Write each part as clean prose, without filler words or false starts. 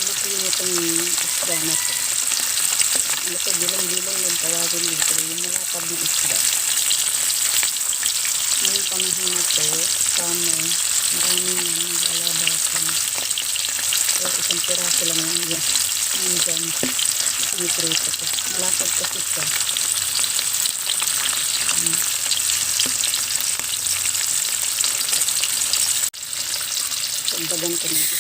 laki nitong isda na to. Ano to, bilong-bilong yung tawagin dito. Yung malapad na isda. Ngayong panahon na to, summer, maraming yan, naglalabasan. So, isang piraso lang yan. Nandyan. Piniprito ko. Malapad kasi siya. Pagdagan ko nito.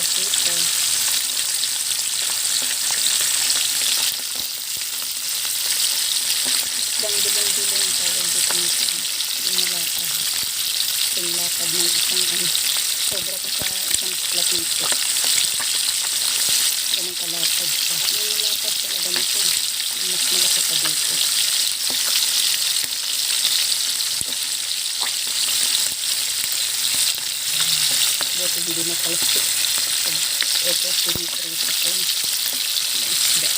Sito. Dilang-dilang ang tawag dito nito. Yung malapad. Yung lapad ng isang sobra ko sa isang platito. Ganang kalapad siya. Yung malapad talaga nito. Yung mas malaki pa dito. Buti hindi na plastic. Ito, piniprito ko. Isda.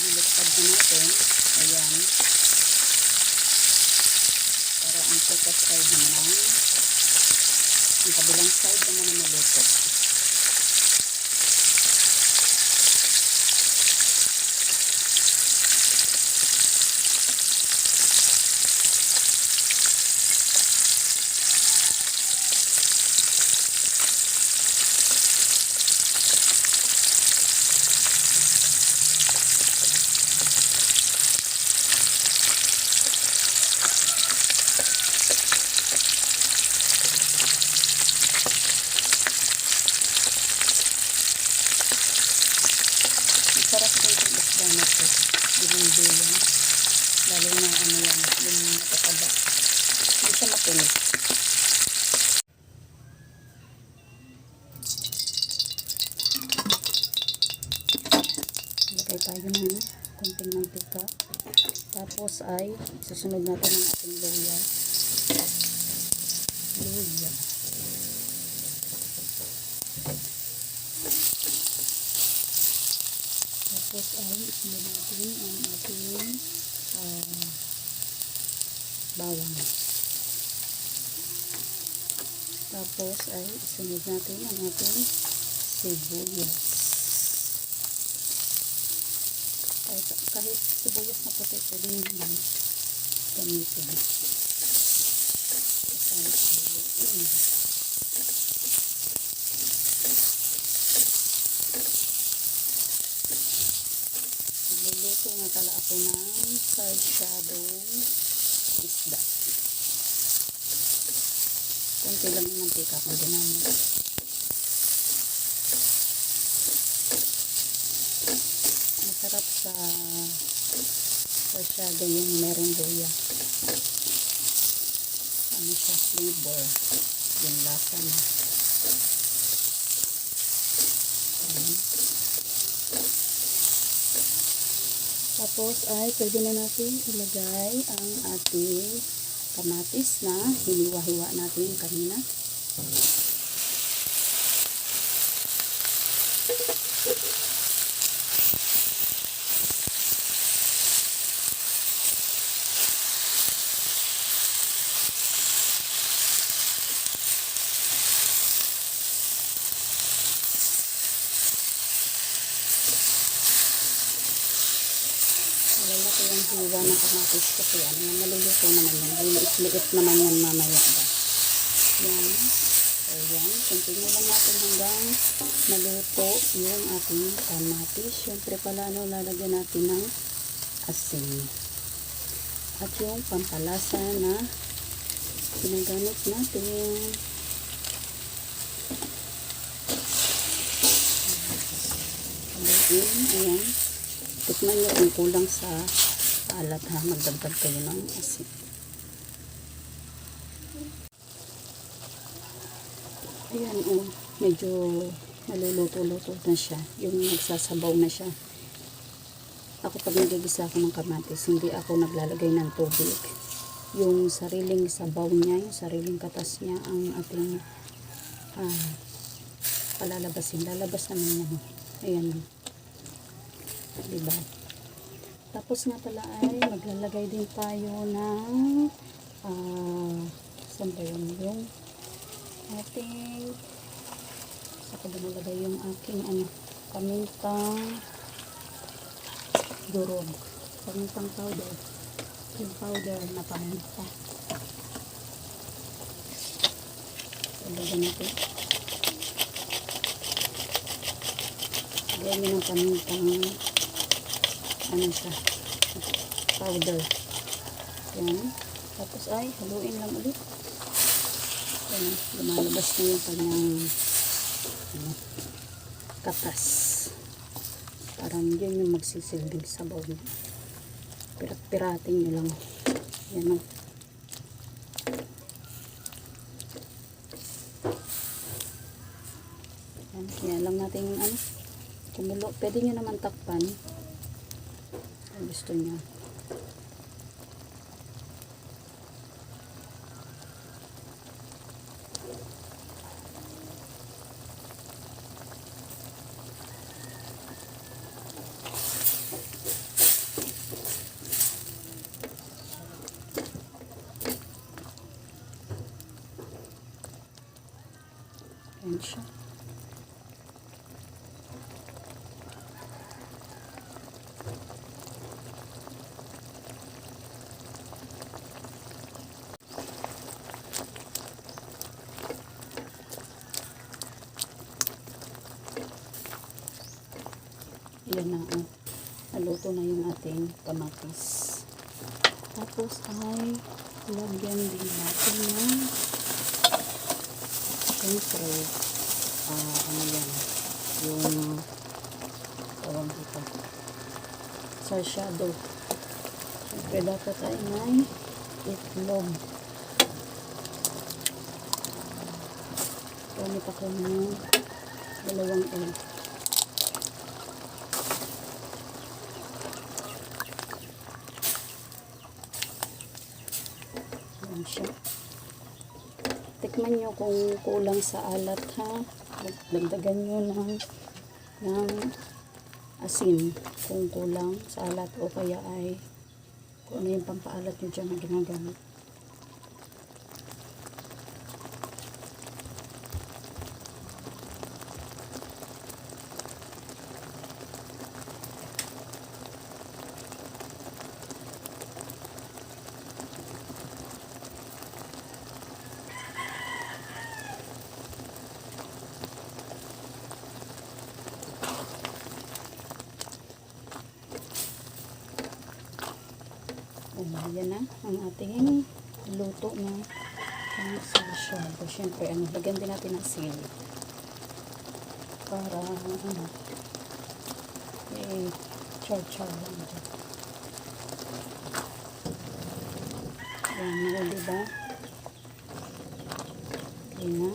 Niliktad na natin. Ayan. Para ang pagka side naman ang kabilang side naman na maluto. Sarap din itong isda na ito. Bilang-bilang. Lalo na ano yan. Yung nakakaba. Hindi siya makinig. Lagay tayo ng konting mantika. Tapos ay susunod natin ang ating luya. Tapos ay isunod natin ang ating bawang. Tapos ay isunod natin ang ating sibuyas. Kahit sibuyas na puti, pwede naman gamitin. Nagluluto nga tala ako ng sarsyadong isda. Kunti lang yung mantika ko din namin. Masarap sa sarsyado yung merong luya. Ano siya, flavor. Yung lasa niya. Tapos ay pwede na natin ilagay ang ating kamatis na hiniwa-hiwa natin kanina. Malalaki yung hiwa ng kamatis kasi ano, maluluto naman yan. Liit-liit naman yan mamaya ba. Yan. So, yan. Continue lang natin hanggang maluto yung ating kamatis. Siyempre pala, lalagyan natin ng asin. At yung pampalasa na ginagamit natin. Ayan. Tikman nyo kung kulang sa alat ha. Magdagdag kayo ng asin. Ayan medyo naluluto-luto na siya. Yung nagsasabaw na siya. Ako pag nagigisa ako ng kamatis, hindi ako naglalagay ng tubig. Yung sariling sabaw niya, yung sariling katas niya ang ating palalabasin. Lalabas naman yan. Ayan. Diba? Tapos nga pala ay maglalagay din tayo ng saan ba yun? Yung ating saka ba nalagay yung aking pamintang durog. Pamintang powder. Yung powder na paminta. Lagyan natin. Lagyan nyo ng pamintang siya, powder. Yan. Tapos ay haluin lang ulit. Yan, lumalabas na yung kanyang katas. Parang yun yung magsisilbing sabaw niya. Pirat-pirating nyo lang. Yan o. Yan, kaya lang natin kumulo. Pwede nyo naman takpan. Kung gusto nyo. Ayan siya. Ayan na naluto na yung ating kamatis. Tapos ay lagyan din natin ng siyempre yan yung tawag dito sarsyado. Siyempre dapat ay may itlog. Gamit ako ng 2 egg. Yan siya. Tikman nyo kung kulang sa alat ha. Dagdagan nyo ng asin kung kulang sa alat o kaya ay kung ano yung pampaalat nyo dyan na ginagamit. Ayan na ang ating luto na sarsyado. Siyempre, lagyan din natin ng sili para char-char lang dyan. Ayan na, diba? Okay na.